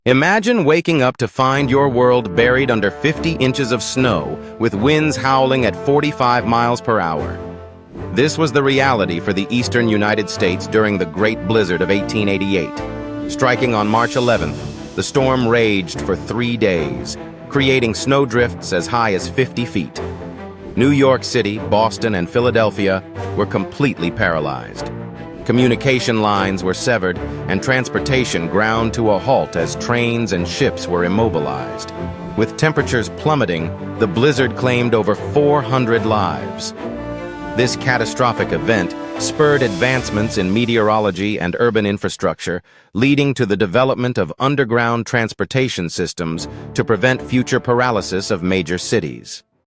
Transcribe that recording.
Imagine waking up to find your world buried under 50 inches of snow with winds howling at 45 miles per hour. This was the reality for the eastern United States during the Great Blizzard of 1888. Striking on March 11th, the storm raged for 3 days, creating snowdrifts as high as 50 feet. New York City, Boston, and Philadelphia were completely paralyzed. Communication lines were severed, and transportation ground to a halt as trains and ships were immobilized. With temperatures plummeting, the blizzard claimed over 400 lives. This catastrophic event spurred advancements in meteorology and urban infrastructure, leading to the development of underground transportation systems to prevent future paralysis of major cities.